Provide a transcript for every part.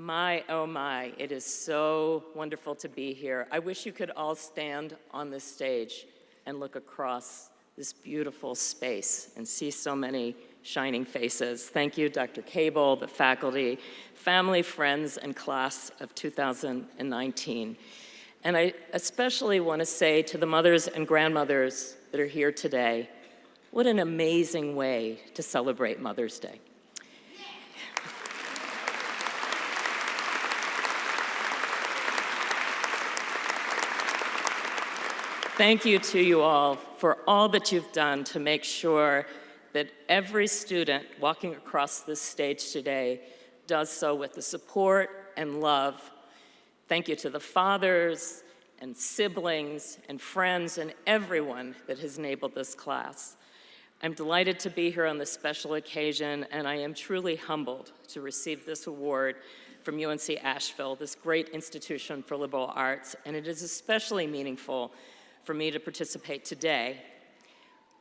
My, oh my, it is so wonderful to be here. I wish you could all stand on this stage and look across this beautiful space and see so many shining faces. Thank you, Dr. Cable, the faculty, family, friends, and class of 2019. And I especially want to say to the mothers and grandmothers that are here today, what an amazing way to celebrate Mother's Day. Thank you to you all for all that you've done to make sure that every student walking across this stage today does so with the support and love. Thank you to the fathers and siblings and friends and everyone that has enabled this class. I'm delighted to be here on this special occasion, and I am truly humbled to receive this award from UNC Asheville, this great institution for liberal arts, and it is especially meaningful for me to participate today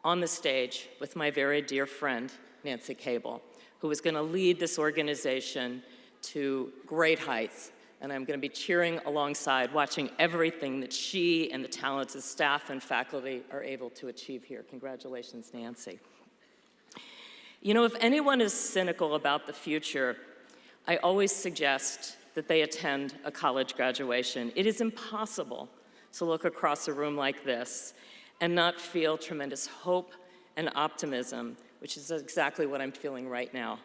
on the stage with my very dear friend, Nancy Cable, who is going to lead this organization to great heights. And I'm going to be cheering alongside, watching everything that she and the talented staff and faculty are able to achieve here. Congratulations, Nancy. You know, if anyone is cynical about the future, I always suggest that they attend a college graduation. It is impossible to look across a room like this and not feel tremendous hope and optimism, which is exactly what I'm feeling right now.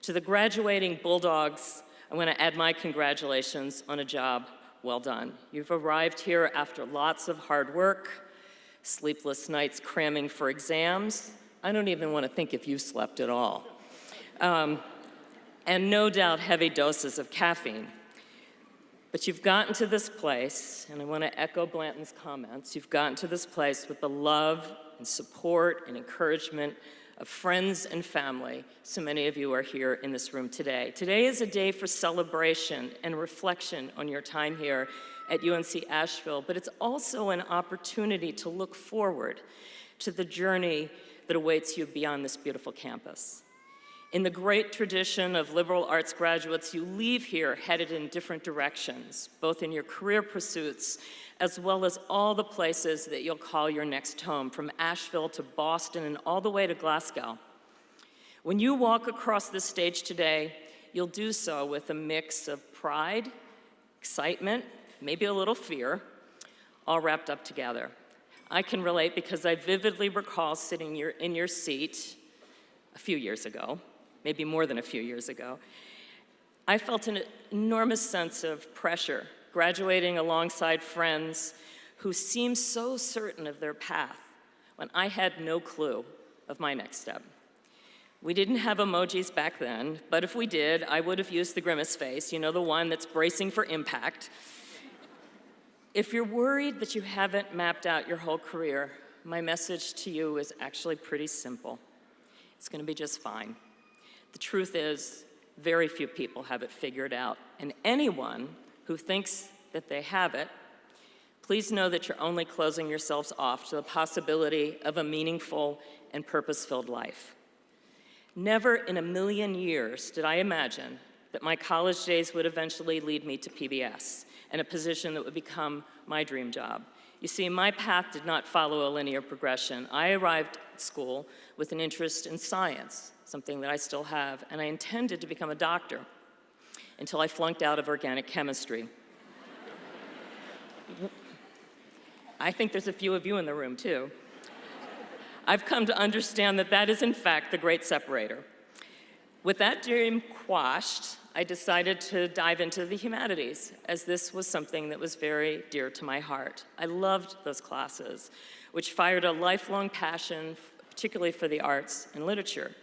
To the graduating Bulldogs, I want to add my congratulations on a job well done. You've arrived here after lots of hard work, sleepless nights cramming for exams. I don't even want to think if you slept at all. And no doubt heavy doses of caffeine. But you've gotten to this place, and I want to echo Blanton's comments, you've gotten to this place with the love and support and encouragement of friends and family. So many of you are here in this room today. Today is a day for celebration and reflection on your time here at UNC Asheville, but it's also an opportunity to look forward to the journey that awaits you beyond this beautiful campus. In the great tradition of liberal arts graduates, you leave here headed in different directions, both in your career pursuits, as well as all the places that you'll call your next home, from Asheville to Boston and all the way to Glasgow. When you walk across this stage today, you'll do so with a mix of pride, excitement, maybe a little fear, all wrapped up together. I can relate because I vividly recall sitting in your seat a few years ago, maybe more than a few years ago. I felt an enormous sense of pressure, graduating alongside friends who seemed so certain of their path when I had no clue of my next step. We didn't have emojis back then, but if we did, I would have used the grimace face, you know, the one that's bracing for impact. If you're worried that you haven't mapped out your whole career, my message to you is actually pretty simple. It's going to be just fine. The truth is, very few people have it figured out, and anyone who thinks that they have it, please know that you're only closing yourselves off to the possibility of a meaningful and purpose-filled life. Never in a million years did I imagine that my college days would eventually lead me to PBS and a position that would become my dream job. You see, my path did not follow a linear progression. I arrived at school with an interest in science, something that I still have, and I intended to become a doctor until I flunked out of organic chemistry. I think there's a few of you in the room, too. I've come to understand that that is, in fact, the great separator. With that dream quashed, I decided to dive into the humanities, as this was something that was very dear to my heart. I loved those classes, which fired a lifelong passion, particularly for the arts and literature.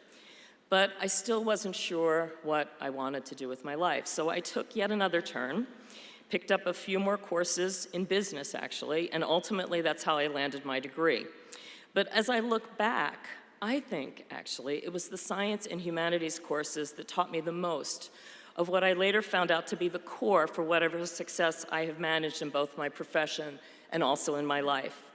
But I still wasn't sure what I wanted to do with my life. So I took yet another turn, picked up a few more courses in business, actually, and ultimately that's how I landed my degree. But as I look back, I think, actually, it was the science and humanities courses that taught me the most of what I later found out to be the core for whatever success I have managed in both my profession and also in my life.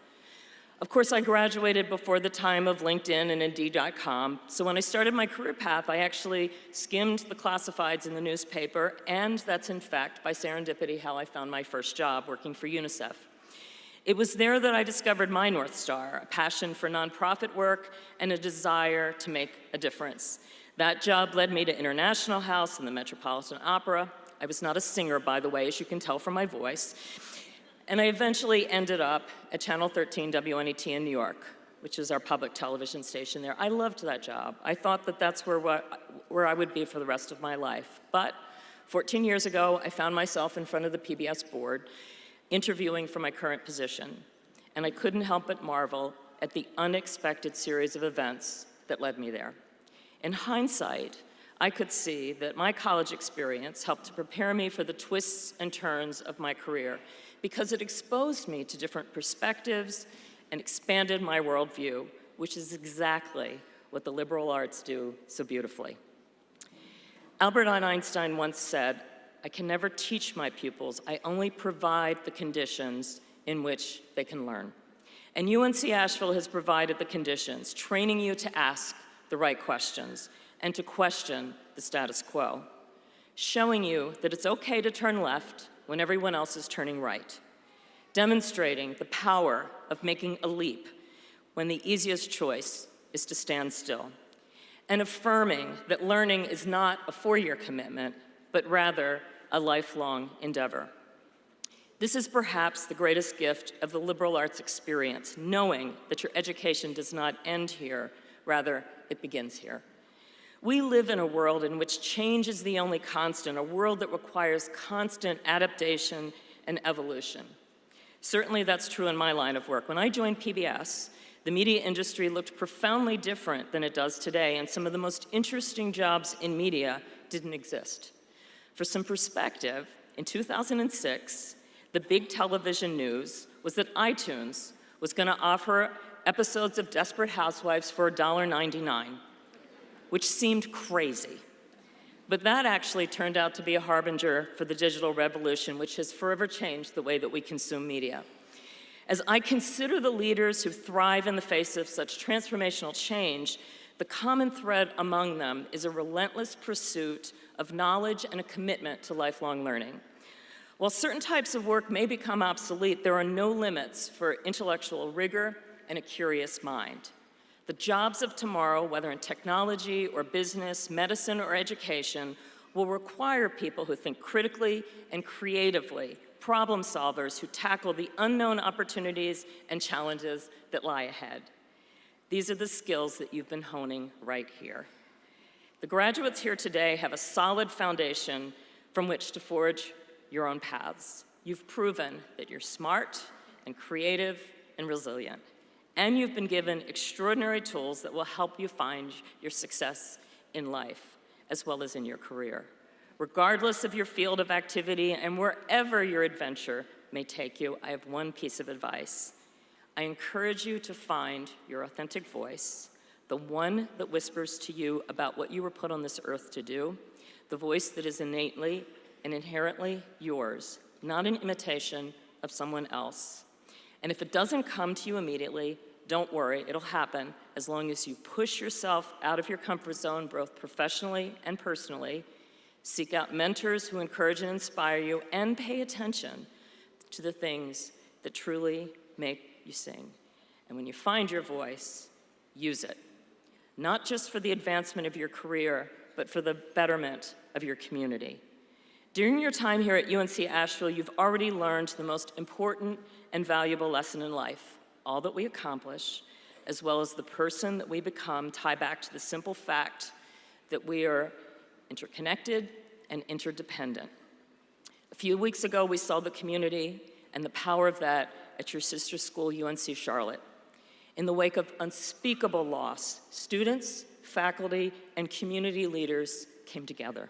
Of course, I graduated before the time of LinkedIn and Indeed.com, so when I started my career path, I actually skimmed the classifieds in the newspaper, and that's in fact, by serendipity, how I found my first job working for UNICEF. It was there that I discovered my North Star, a passion for nonprofit work and a desire to make a difference. That job led me to International House and the Metropolitan Opera. I was not a singer, by the way, as you can tell from my voice. And I eventually ended up at Channel 13 WNET in New York, which is our public television station there. I loved that job. I thought that that's where I would be for the rest of my life. But 14 years ago, I found myself in front of the PBS board interviewing for my current position. And I couldn't help but marvel at the unexpected series of events that led me there. In hindsight, I could see that my college experience helped to prepare me for the twists and turns of my career because it exposed me to different perspectives and expanded my worldview, which is exactly what the liberal arts do so beautifully. Albert Einstein once said, "I can never teach my pupils, I only provide the conditions in which they can learn." And UNC Asheville has provided the conditions, training you to ask the right questions and to question the status quo, showing you that it's okay to turn left when everyone else is turning right, demonstrating the power of making a leap when the easiest choice is to stand still, and affirming that learning is not a four-year commitment, but rather a lifelong endeavor. This is perhaps the greatest gift of the liberal arts experience, knowing that your education does not end here, rather it begins here. We live in a world in which change is the only constant, a world that requires constant adaptation and evolution. Certainly that's true in my line of work. When I joined PBS, the media industry looked profoundly different than it does today, and some of the most interesting jobs in media didn't exist. For some perspective, in 2006, the big television news was that iTunes was going to offer episodes of Desperate Housewives for $1.99. Which seemed crazy. But that actually turned out to be a harbinger for the digital revolution, which has forever changed the way that we consume media. As I consider the leaders who thrive in the face of such transformational change, the common thread among them is a relentless pursuit of knowledge and a commitment to lifelong learning. While certain types of work may become obsolete, there are no limits for intellectual rigor and a curious mind. The jobs of tomorrow, whether in technology or business, medicine or education, will require people who think critically and creatively, problem solvers who tackle the unknown opportunities and challenges that lie ahead. These are the skills that you've been honing right here. The graduates here today have a solid foundation from which to forge your own paths. You've proven that you're smart and creative and resilient. And you've been given extraordinary tools that will help you find your success in life, as well as in your career. Regardless of your field of activity and wherever your adventure may take you, I have one piece of advice. I encourage you to find your authentic voice, the one that whispers to you about what you were put on this earth to do, the voice that is innately and inherently yours, not an imitation of someone else. And if it doesn't come to you immediately, don't worry, it'll happen as long as you push yourself out of your comfort zone, both professionally and personally, seek out mentors who encourage and inspire you, and pay attention to the things that truly make you sing. And when you find your voice, use it. Not just for the advancement of your career, but for the betterment of your community. During your time here at UNC Asheville, you've already learned the most important and valuable lesson in life. All that we accomplish, as well as the person that we become, tie back to the simple fact that we are interconnected and interdependent. A few weeks ago, we saw the community and the power of that at your sister school, UNC Charlotte. In the wake of unspeakable loss, students, faculty, and community leaders came together.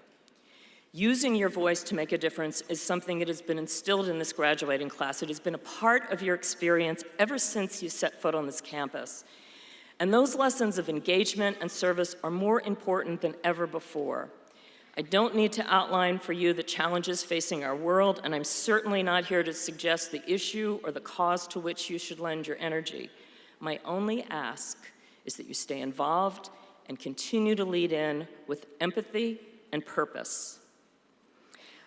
Using your voice to make a difference is something that has been instilled in this graduating class. It has been a part of your experience ever since you set foot on this campus. And those lessons of engagement and service are more important than ever before. I don't need to outline for you the challenges facing our world, and I'm certainly not here to suggest the issue or the cause to which you should lend your energy. My only ask is that you stay involved and continue to lead in with empathy and purpose.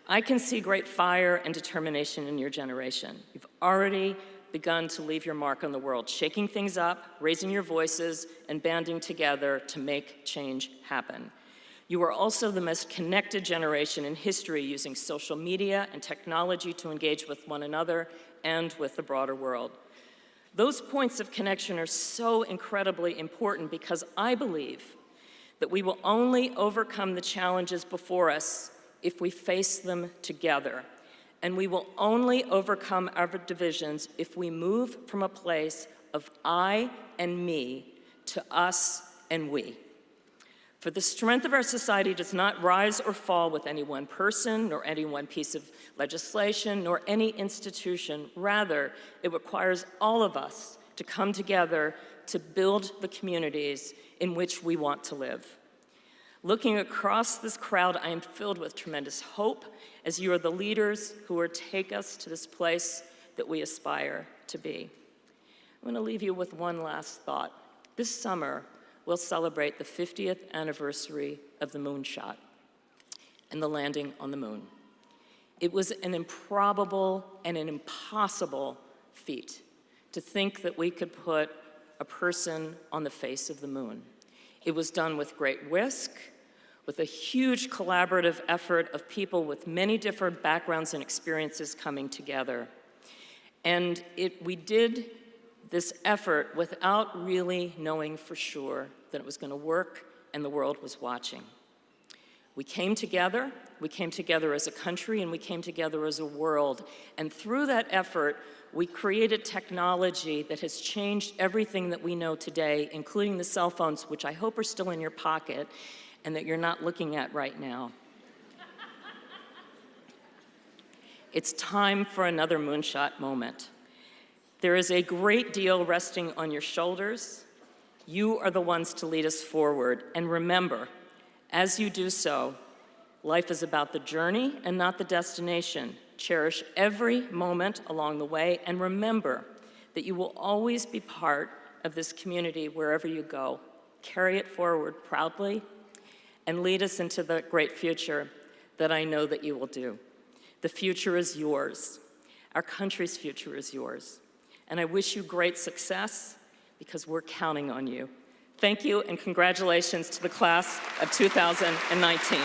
I can see great fire and determination in your generation. You've already begun to leave your mark on the world, shaking things up, raising your voices, and banding together to make change happen. You are also the most connected generation in history, using social media and technology to engage with one another and with the broader world. Those points of connection are so incredibly important because I believe that we will only overcome the challenges before us if we face them together. And we will only overcome our divisions if we move from a place of I and me to us and we. For the strength of our society does not rise or fall with any one person, nor any one piece of legislation, nor any institution. Rather, it requires all of us to come together to build the communities in which we want to live. Looking across this crowd, I am filled with tremendous hope as you are the leaders who will take us to this place that we aspire to be. I'm going to leave you with one last thought. This summer, we'll celebrate the 50th anniversary of the moonshot and the landing on the moon. It was an improbable and an impossible feat to think that we could put a person on the face of the moon. It was done with great risk, with a huge collaborative effort of people with many different backgrounds and experiences coming together. And we did this effort without really knowing for sure that it was going to work and the world was watching. We came together as a country, and we came together as a world. And through that effort, we created technology that has changed everything that we know today, including the cell phones, which I hope are still in your pocket and that you're not looking at right now. It's time for another moonshot moment. There is a great deal resting on your shoulders. You are the ones to lead us forward. And remember, as you do so, life is about the journey and not the destination. Cherish every moment along the way, and remember that you will always be part of this community wherever you go. Carry it forward proudly and lead us into the great future that I know that you will do. The future is yours. Our country's future is yours. And I wish you great success because we're counting on you. Thank you, and congratulations to the class of 2019.